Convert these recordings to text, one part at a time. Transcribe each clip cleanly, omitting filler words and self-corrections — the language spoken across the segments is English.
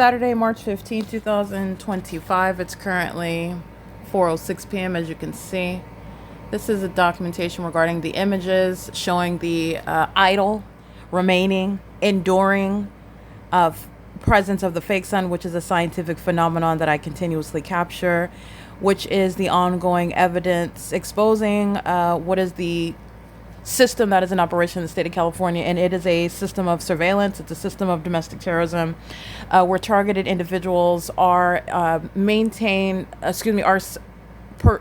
Saturday, March 15th, 2025. It's currently 4:06 p.m. as you can see. This is a documentation regarding the images showing the idle, remaining, enduring presence of the fake sun, which is a scientific phenomenon that I continuously capture, which is the ongoing evidence exposing what is the system that is in operation in the state of California, and it is a system of surveillance. It's a system of domestic terrorism, where targeted individuals are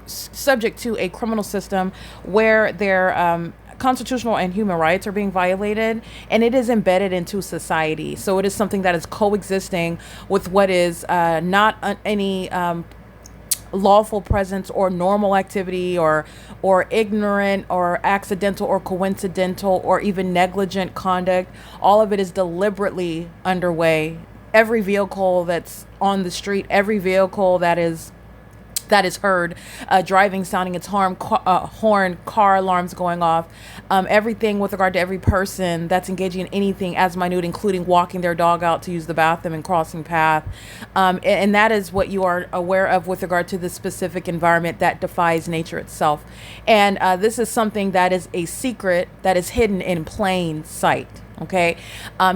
subject to a criminal system where their constitutional and human rights are being violated, and it is embedded into society. So it is something that is coexisting with what is not any lawful presence or normal activity or ignorant or accidental or coincidental or even negligent conduct. All of it is deliberately underway. Every vehicle that's on the street, every vehicle that is heard, driving, sounding its horn, car alarms going off, everything with regard to every person that's engaging in anything as minute, including walking their dog out to use the bathroom and crossing path. And that is what you are aware of with regard to the specific environment that defies nature itself. And this is something that is a secret that is hidden in plain sight. Okay.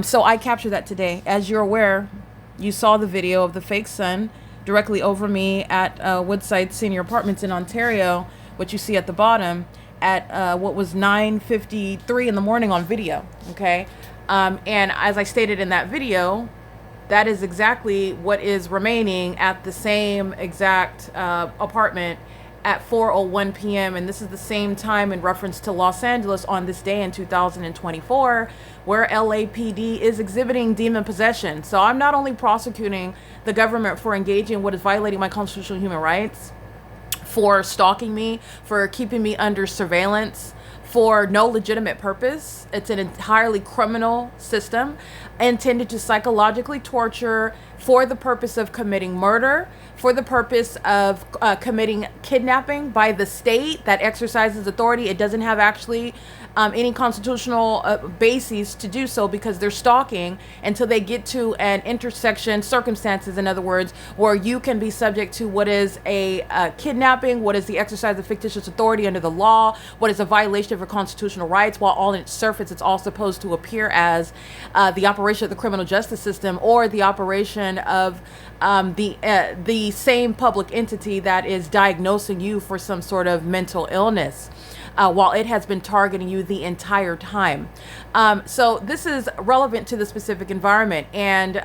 So I captured that today. As you're aware, you saw the video of the fake sun directly over me at Woodside Senior Apartments in Ontario, which you see at the bottom, at what was 9:53 in the morning on video. Okay. And as I stated in that video, that is exactly what is remaining at the same exact apartment at 4:01 p.m. And this is the same time in reference to Los Angeles on this day in 2024, where LAPD is exhibiting demon possession. So I'm not only prosecuting the government for engaging in what is violating my constitutional human rights, for stalking me, for keeping me under surveillance, for no legitimate purpose. It's an entirely criminal system intended to psychologically torture for the purpose of committing murder, for the purpose of committing kidnapping by the state that exercises authority. It doesn't have actually any constitutional basis to do so, because they're stalking until they get to an intersection, circumstances, in other words, where you can be subject to what is a kidnapping, what is the exercise of fictitious authority under the law, what is a violation of your constitutional rights, while on its surface it's all supposed to appear as the operation of the criminal justice system, or the operation of the same public entity that is diagnosing you for some sort of mental illness, while it has been targeting you the entire time. So this is relevant to the specific environment. And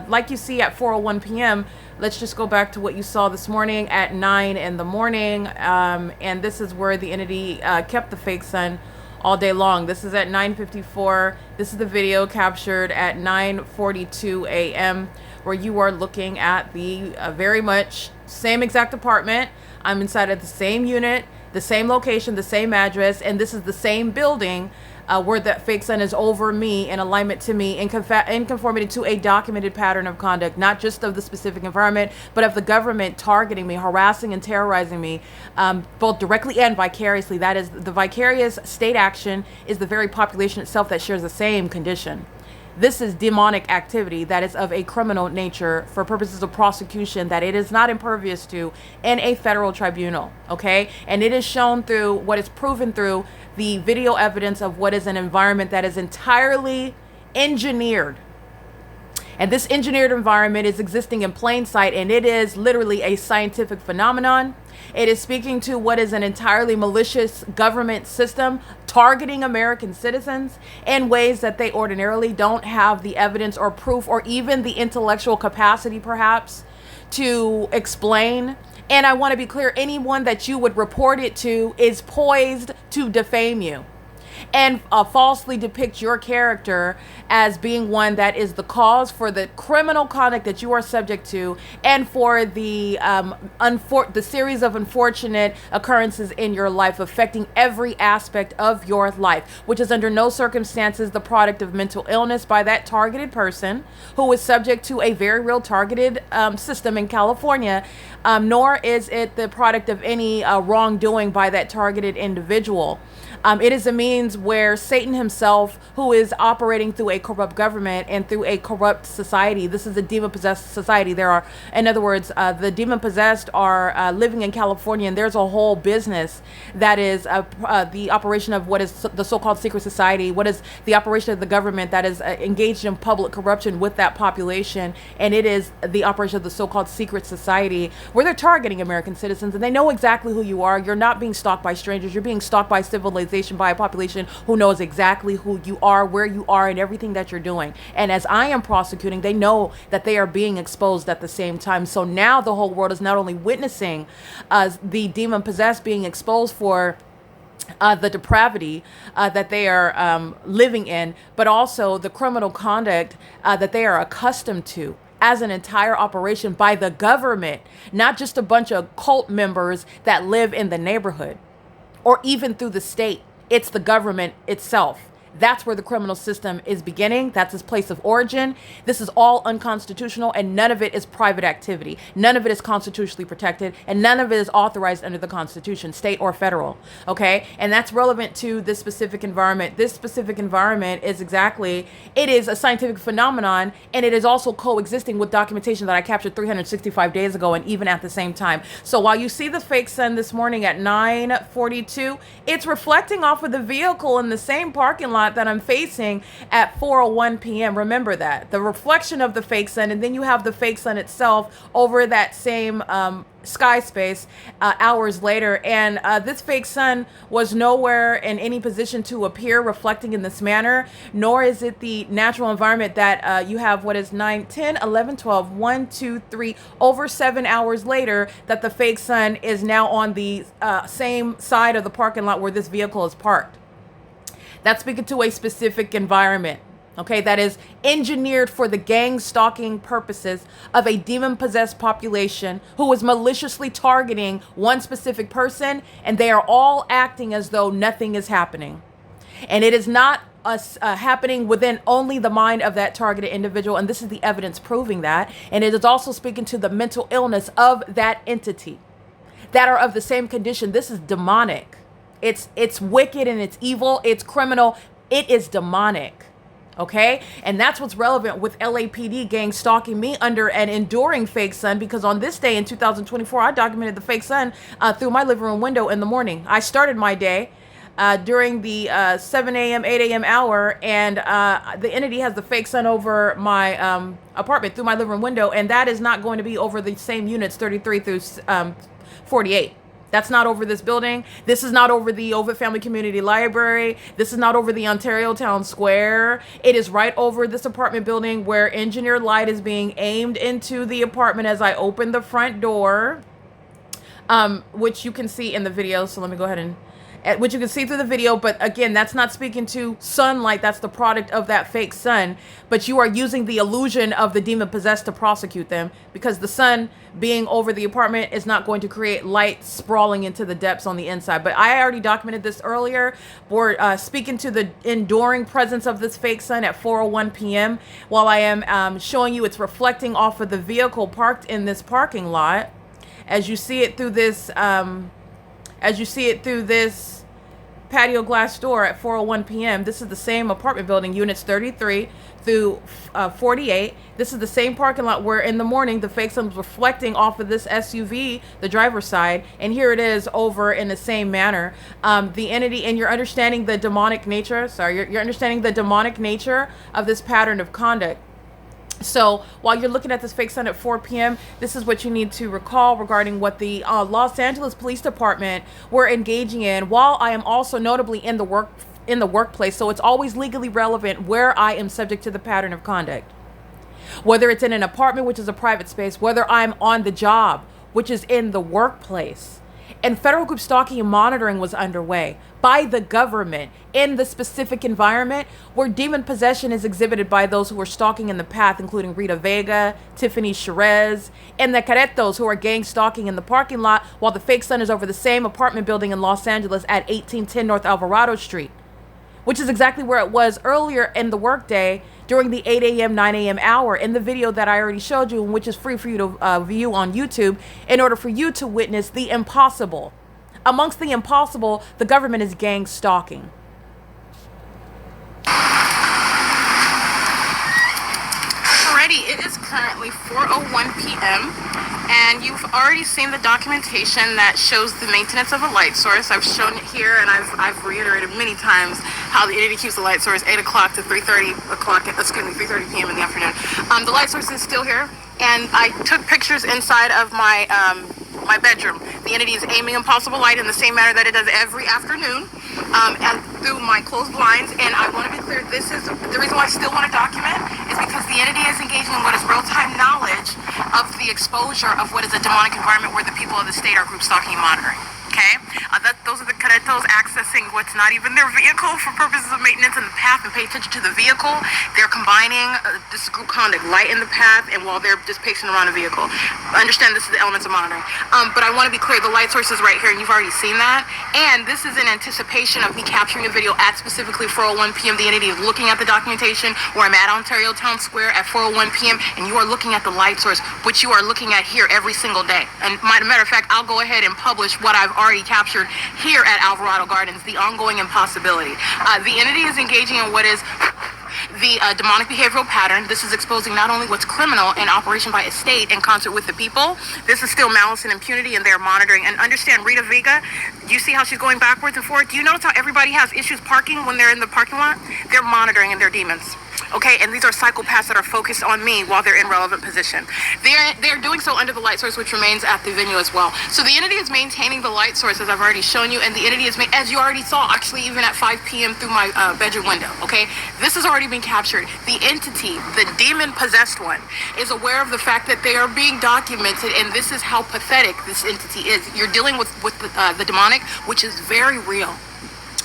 like you see at 4:01 p.m., let's just go back to what you saw this morning at 9 in the morning. And this is where the entity kept the fake sun all day long. This is at 9:54. This is the video captured at 9:42 a.m. where you are looking at the very much same exact apartment. I'm inside of the same unit, the same location, the same address, and this is the same building where that fake sun is over me, in alignment to me, in conformity to a documented pattern of conduct, not just of the specific environment, but of the government targeting me, harassing and terrorizing me, both directly and vicariously. That is, the vicarious state action is the very population itself that shares the same condition. This is demonic activity that is of a criminal nature for purposes of prosecution that it is not impervious to in a federal tribunal, okay? And it is shown through what is proven through the video evidence of what is an environment that is entirely engineered. And this engineered environment is existing in plain sight, and it is literally a scientific phenomenon. It is speaking to what is an entirely malicious government system targeting American citizens in ways that they ordinarily don't have the evidence or proof or even the intellectual capacity, perhaps, to explain. And I want to be clear, anyone that you would report it to is poised to defame you and falsely depict your character as being one that is the cause for the criminal conduct that you are subject to, and for the series of unfortunate occurrences in your life affecting every aspect of your life, which is under no circumstances the product of mental illness by that targeted person who is subject to a very real targeted system in California, nor is it the product of any wrongdoing by that targeted individual. It is a means scenes where Satan himself, who is operating through a corrupt government and through a corrupt society, this is a demon-possessed society. There are, in other words, the demon-possessed are living in California, and there's a whole business that is the operation of what is the so-called secret society, what is the operation of the government that is engaged in public corruption with that population, and it is the operation of the so-called secret society where they're targeting American citizens, and they know exactly who you are. You're not being stalked by strangers. You're being stalked by civilization, by a population who knows exactly who you are, where you are, and everything that you're doing. And as I am prosecuting, they know that they are being exposed at the same time. So now the whole world is not only witnessing the demon possessed being exposed for the depravity that they are living in, but also the criminal conduct that they are accustomed to as an entire operation by the government, not just a bunch of cult members that live in the neighborhood or even through the state. It's the government itself. That's where the criminal system is beginning. That's its place of origin. This is all unconstitutional, and none of it is private activity. None of it is constitutionally protected, and none of it is authorized under the Constitution, state or federal. Okay? And that's relevant to this specific environment. This specific environment is it is a scientific phenomenon, and it is also coexisting with documentation that I captured 365 days ago, and even at the same time. So while you see the fake sun this morning at 9:42, it's reflecting off of the vehicle in the same parking lot that I'm facing at 4:01 p.m. Remember that. The reflection of the fake sun, and then you have the fake sun itself over that same sky space hours later. And this fake sun was nowhere in any position to appear reflecting in this manner, nor is it the natural environment that you have what is 9, 10, 11, 12, 1, 2, 3, over 7 hours later that the fake sun is now on the same side of the parking lot where this vehicle is parked. That's speaking to a specific environment, okay, that is engineered for the gang stalking purposes of a demon-possessed population who is maliciously targeting one specific person, and they are all acting as though nothing is happening. And it is not happening within only the mind of that targeted individual, and this is the evidence proving that. And it is also speaking to the mental illness of that entity that are of the same condition. This is demonic. It's wicked and it's evil. It's criminal. It is demonic. Okay. And that's what's relevant with LAPD gang stalking me under an enduring fake sun, because on this day in 2024, I documented the fake sun through my living room window in the morning. I started my day during the 7 a.m., 8 a.m. hour, and the entity has the fake sun over my apartment through my living room window, and that is not going to be over the same units 33 through 48. That's not over this building. This is not over the Ovid Family Community Library. This is not over the Ontario Town Square. It is right over this apartment building where engineered light is being aimed into the apartment as I open the front door, which you can see in the video. So let me go ahead and which you can see through the video. But again, that's not speaking to sunlight. That's the product of that fake sun. But you are using the illusion of the demon possessed to prosecute them, because the sun being over the apartment is not going to create light sprawling into the depths on the inside. But I already documented this earlier. We're speaking to the enduring presence of this fake sun at 4:01 p.m. while I am showing you it's reflecting off of the vehicle parked in this parking lot. As you see it through this, patio glass door at 4:01 p.m. This is the same apartment building, units 33 through 48. This is the same parking lot where in the morning the fake sun was reflecting off of this SUV, the driver's side, and here it is over in the same manner. The entity, and you're understanding the demonic nature. You're understanding the demonic nature of this pattern of conduct. So while you're looking at this fake sun at 4 p.m., this is what you need to recall regarding what the Los Angeles Police Department were engaging in, while I am also notably in the workplace. So it's always legally relevant where I am subject to the pattern of conduct. Whether it's in an apartment, which is a private space, whether I'm on the job, which is in the workplace. And federal group stalking and monitoring was underway by the government in the specific environment where demon possession is exhibited by those who are stalking in the path, including Rita Vega, Tiffany Cherez, and the Caretos, who are gang stalking in the parking lot, while the fake sun is over the same apartment building in Los Angeles at 1810 North Alvarado Street, which is exactly where it was earlier in the workday during the 8 a.m., 9 a.m. hour in the video that I already showed you, which is free for you to view on YouTube, in order for you to witness the impossible. Amongst the impossible, the government is gang stalking. p.m. And you've already seen the documentation that shows the maintenance of a light source. I've shown it here, and I've reiterated many times how the entity keeps the light source 8 o'clock to 3:30 p.m. in the afternoon. The light source is still here, and I took pictures inside of my my bedroom. The entity is aiming impossible light in the same manner that it does every afternoon, and through my closed blinds. And I want to be clear, this is the reason why I still want to document, is because the entity is engaging in what is real-time knowledge of the exposure of what is a demonic environment where the people of the state are group stalking and monitoring. Okay, those are the cadetos accessing what's not even their vehicle for purposes of maintenance in the path, and pay attention to the vehicle. They're combining this group conduct, light in the path, and while they're just pacing around a vehicle. Understand this is the elements of monitoring. But I want to be clear, the light source is right here, and you've already seen that. And this is in anticipation of me capturing a video at specifically 4:01 p.m. The entity is looking at the documentation where I'm at Ontario Town Square at 4:01 p.m. and you are looking at the light source, which you are looking at here every single day. And matter of fact, I'll go ahead and publish what I've already captured here at Alvarado Gardens, the ongoing impossibility. The entity is engaging in what is the demonic behavioral pattern. This is exposing not only what's criminal in operation by a state in concert with the people, this is still malice and impunity, and they're monitoring. And understand, Rita Vega, do you see how she's going backwards and forward? Do you notice how everybody has issues parking when they're in the parking lot? They're monitoring, and they're demons. Okay, and these are psychopaths that are focused on me while they're in relevant position. They're doing so under the light source, which remains at the venue as well. So the entity is maintaining the light source, as I've already shown you, and the entity is, as you already saw, actually even at 5 p.m. through my bedroom window. Okay, this has already been captured. The entity, the demon-possessed one, is aware of the fact that they are being documented, and this is how pathetic this entity is. You're dealing with the demonic, which is very real.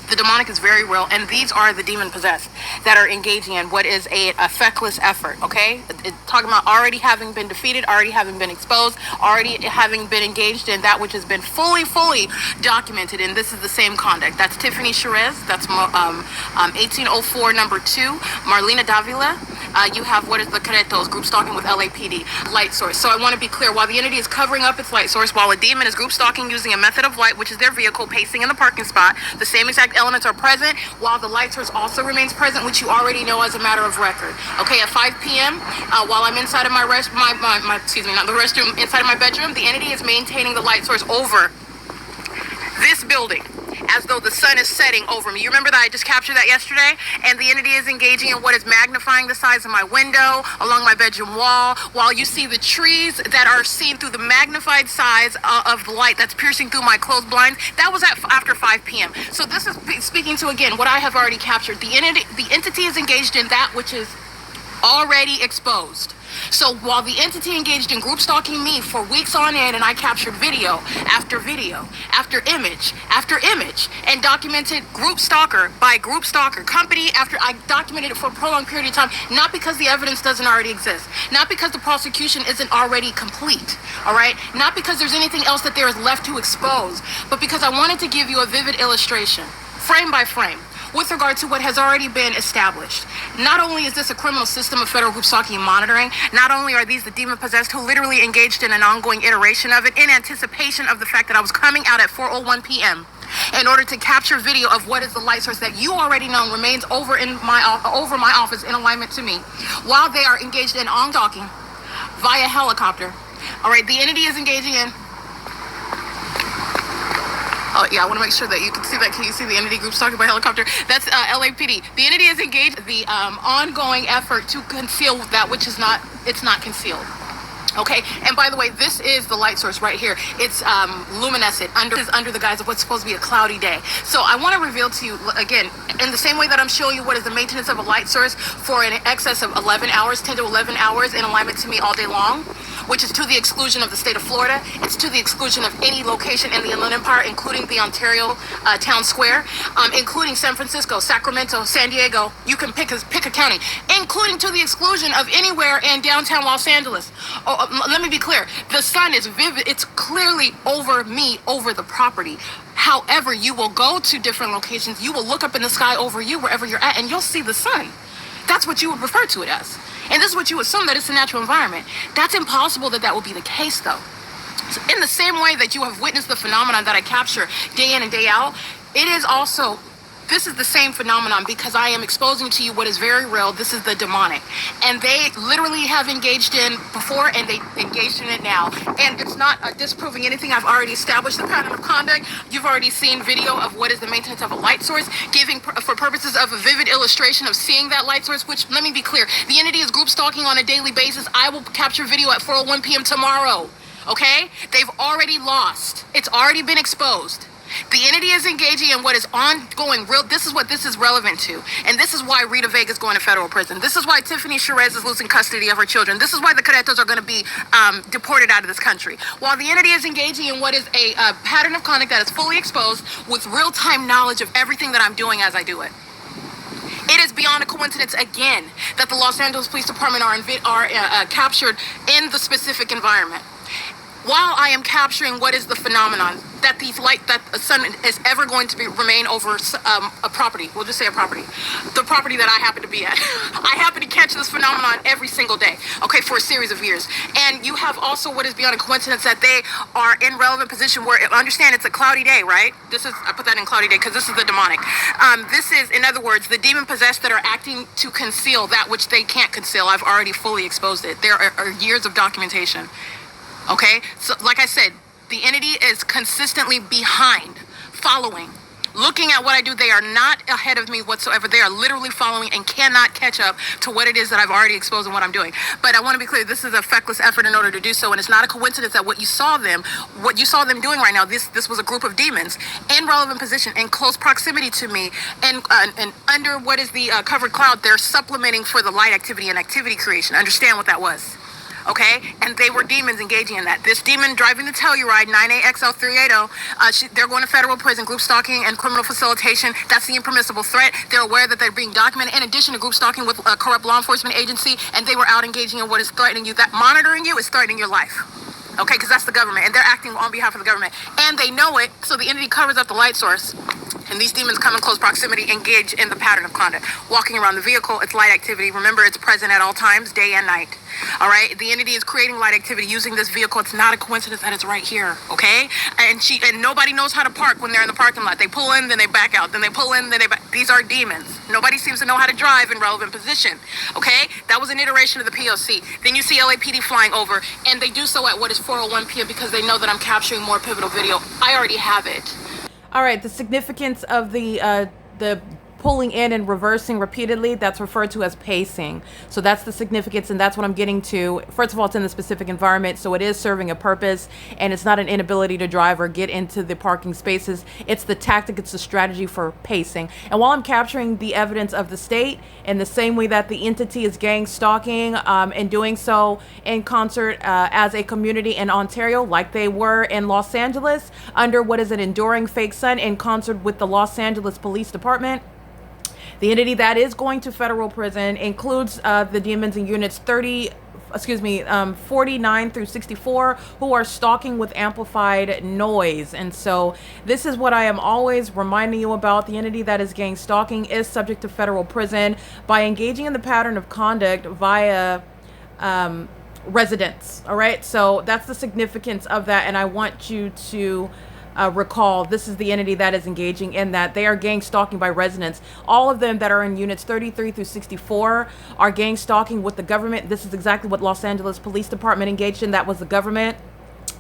The demonic is very real, and these are the demon-possessed that are engaging in what is a feckless effort, okay? Talking about already having been defeated, already having been exposed, already having been engaged in that which has been fully documented, and this is the same conduct. That's Tiffany Cherez, that's 1804 number 2, Marlena Davila. You have what is the Caretos, group stalking with LAPD, light source. So I want to be clear, while the entity is covering up its light source, while a demon is group stalking using a method of light, which is their vehicle, pacing in the parking spot, the same exact elements are present, while the light source also remains present, which you already know as a matter of record. Okay, at 5 p.m., while I'm inside of inside of my bedroom, the entity is maintaining the light source over this building, as though the sun is setting over me. You remember that I just captured that yesterday? And the entity is engaging in what is magnifying the size of my window along my bedroom wall, while you see the trees that are seen through the magnified size of the light that's piercing through my closed blinds. That was after 5 p.m. So this is speaking to, again, what I have already captured. The entity is engaged in that which is already exposed. So while the entity engaged in group stalking me for weeks on end, and I captured video after image after image, and documented group stalker by group stalker, company after, I documented it for a prolonged period of time, not because the evidence doesn't already exist, not because the prosecution isn't already complete, all right, not because there's anything else that there is left to expose, but because I wanted to give you a vivid illustration, frame by frame, with regard to what has already been established. Not only is this a criminal system of federal group stalking and monitoring, not only are these the demon-possessed who literally engaged in an ongoing iteration of it in anticipation of the fact that I was coming out at 4:01 p.m. in order to capture video of what is the light source that you already know remains over my office in alignment to me, while they are engaged in on-stalking via helicopter. All right, the entity is engaging in. Oh, yeah, I want to make sure that you can see that. Can you see the entity group stalking by helicopter? That's LAPD. The entity is engaged in the ongoing effort to conceal that which is not concealed. Okay, and by the way, this is the light source right here. It's luminescent under the guise of what's supposed to be a cloudy day. So I want to reveal to you, again, in the same way that I'm showing you what is the maintenance of a light source for an excess of 11 hours, 10 to 11 hours in alignment to me all day long, which is to the exclusion of the state of Florida. It's to the exclusion of any location in the Inland Empire, including the Ontario Town Square, including San Francisco, Sacramento, San Diego. You can pick a county, including to the exclusion of anywhere in downtown Los Angeles. Let me be clear. The sun is vivid. It's clearly over me, over the property. However, you will go to different locations. You will look up in the sky over you, wherever you're at, and you'll see the sun. That's what you would refer to it as. And this is what you assume that it's a natural environment. That's impossible that will be the case, though. So in the same way that you have witnessed the phenomenon that I capture day in and day out, it is also This is the same phenomenon because I am exposing to you what is very real. This is the demonic. And they literally have engaged in before and they engaged in it now. And it's not disproving anything. I've already established the pattern of conduct. You've already seen video of what is the maintenance of a light source, giving for purposes of a vivid illustration of seeing that light source, which, let me be clear, the entity is group stalking on a daily basis. I will capture video at 4:01 p.m. tomorrow. Okay? They've already lost. It's already been exposed. The entity is engaging in what is ongoing real. This is what this is relevant to. And this is why Rita Vega is going to federal prison. This is why Tiffany Sherez is losing custody of her children. This is why the Caretos are going to be deported out of this country. While the entity is engaging in what is a pattern of conduct that is fully exposed with real-time knowledge of everything that I'm doing as I do it. It is beyond a coincidence, again, that the Los Angeles Police Department are captured in the specific environment. While I am capturing what is the phenomenon that the sun is ever going to remain over a property, we'll just say a property, the property that I happen to be at. I happen to catch this phenomenon every single day, okay, for a series of years. And you have also what is beyond a coincidence that they are in relevant position where, understand it's a cloudy day, right? I put that in cloudy day because this is the demonic. This is, in other words, the demon possessed that are acting to conceal that which they can't conceal. I've already fully exposed it. There are years of documentation. Okay, so like I said, the entity is consistently behind, following, looking at what I do. They are not ahead of me whatsoever. They are literally following and cannot catch up to what it is that I've already exposed and what I'm doing. But I want to be clear, this is a feckless effort in order to do so, and it's not a coincidence that what you saw them doing right now, this was a group of demons in relevant position, in close proximity to me, and under what is the covered cloud, they're supplementing for the light activity and activity creation. Understand what that was. Okay, and they were demons engaging in that. This demon driving the Telluride 98XL380, they're going to federal prison, group stalking and criminal facilitation. That's the impermissible threat. They're aware that they're being documented in addition to group stalking with a corrupt law enforcement agency, and they were out engaging in what is threatening you. That monitoring you is threatening your life. Okay, because that's the government, and they're acting on behalf of the government, and they know it, so the entity covers up the light source. And these demons come in close proximity, engage in the pattern of conduct. Walking around the vehicle, it's light activity. Remember, it's present at all times, day and night. All right? The entity is creating light activity using this vehicle. It's not a coincidence that it's right here, okay? And nobody knows how to park when they're in the parking lot. They pull in, then they back out. Then they pull in, then they back. These are demons. Nobody seems to know how to drive in relevant position, okay? That was an iteration of the P.O.C. Then you see LAPD flying over, and they do so at what is 4:01 p.m. because they know that I'm capturing more pivotal video. I already have it. All right, the significance of the pulling in and reversing repeatedly, that's referred to as pacing. So that's the significance, and that's what I'm getting to. First of all, it's in the specific environment, so it is serving a purpose, and it's not an inability to drive or get into the parking spaces. It's the tactic, it's the strategy for pacing. And while I'm capturing the evidence of the state in the same way that the entity is gang stalking and doing so in concert as a community in Ontario, like they were in Los Angeles, under what is an enduring fake sun in concert with the Los Angeles Police Department. The entity that is going to federal prison includes the demons in units 49 through 64 who are stalking with amplified noise. And so this is what I am always reminding you about. The entity that is gang stalking is subject to federal prison by engaging in the pattern of conduct via residents. All right, so that's the significance of that, and I want you to recall this is the entity that is engaging in that. They are gang stalking by residents. All of them that are in units 33 through 64 are gang stalking with the government. This is exactly what Los Angeles Police Department engaged in. That was the government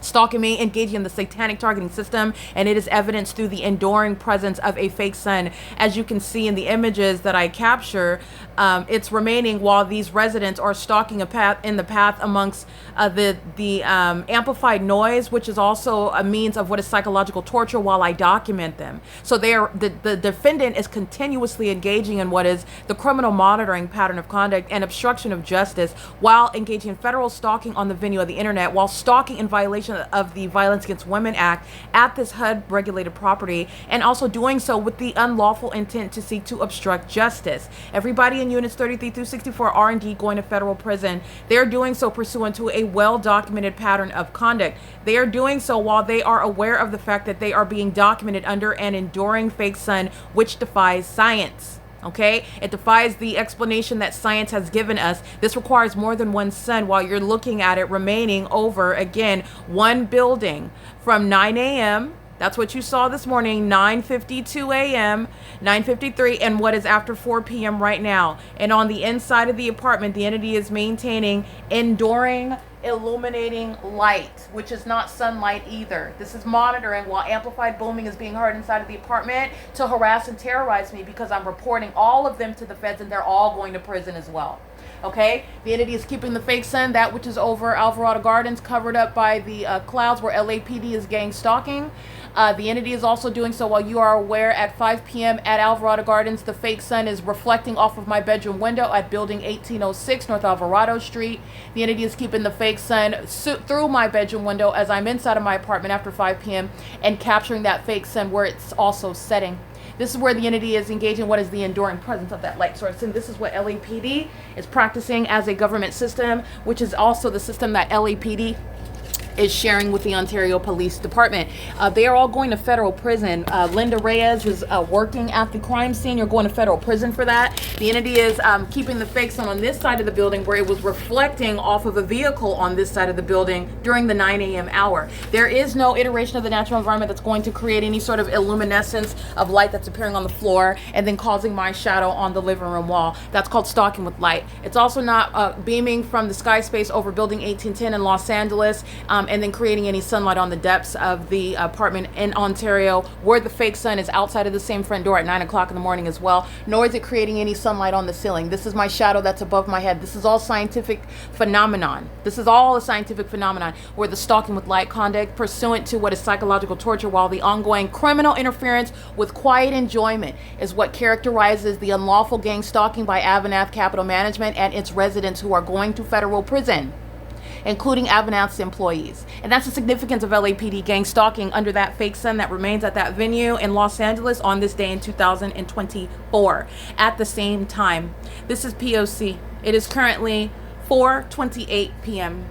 stalking me, engaging in the satanic targeting system, and it is evidenced through the enduring presence of a fake sun. As you can see in the images that I capture, it's remaining while these residents are stalking in the path amongst the amplified noise, which is also a means of what is psychological torture while I document them. So the defendant is continuously engaging in what is the criminal monitoring pattern of conduct and obstruction of justice while engaging in federal stalking on the venue of the internet, while stalking in violation of the Violence Against Women Act at this HUD regulated property, and also doing so with the unlawful intent to seek to obstruct justice. Everybody in units 33 through 64 are indeed going to federal prison. They're doing so pursuant to a well-documented pattern of conduct. They are doing so while they are aware of the fact that they are being documented under an enduring fake sun which defies science. Okay, it defies the explanation that science has given us. This requires more than one sun while you're looking at it remaining over, again, one building from 9 a.m. That's what you saw this morning, 9:52 a.m., 9:53, and what is after 4 p.m. right now. And on the inside of the apartment, the entity is maintaining enduring illuminating light, which is not sunlight either. This is monitoring while amplified booming is being heard inside of the apartment to harass and terrorize me because I'm reporting all of them to the feds, and they're all going to prison as well. Okay, the entity is keeping the fake sun, that which is over Alvarado Gardens, covered up by the clouds where LAPD is gang stalking. The entity is also doing so while you are aware at 5 p.m. at Alvarado Gardens. The fake sun is reflecting off of my bedroom window at building 1806 North Alvarado Street. The entity is keeping the fake sun through my bedroom window as I'm inside of my apartment after 5 p.m. and capturing that fake sun where it's also setting. This is where the entity is engaging what is the enduring presence of that light source. And this is what LAPD is practicing as a government system, which is also the system that LAPD is sharing with the Ontario Police Department. They are all going to federal prison. Linda Reyes was working at the crime scene. You're going to federal prison for that. The entity is keeping the fake sun on this side of the building where it was reflecting off of a vehicle on this side of the building during the 9 a.m. hour. There is no iteration of the natural environment that's going to create any sort of illuminescence of light that's appearing on the floor and then causing my shadow on the living room wall. That's called stalking with light. It's also not beaming from the sky space over building 1810 in Los Angeles, and then creating any sunlight on the depths of the apartment in Ontario where the fake sun is outside of the same front door at 9 o'clock in the morning as well, nor is it creating any sunlight on the ceiling. This is my shadow that's above my head. This is all scientific phenomenon. This is all a scientific phenomenon where the stalking with light conduct pursuant to what is psychological torture, while the ongoing criminal interference with quiet enjoyment is what characterizes the unlawful gang stalking by AVANATH Capital Management and its residents who are going to federal prison, including AVANATH's employees. And that's the significance of LAPD gang stalking under that fake sun that remains at that venue in Los Angeles on this day in 2024 at the same time. This is P.O.C. It is currently 4:28 p.m.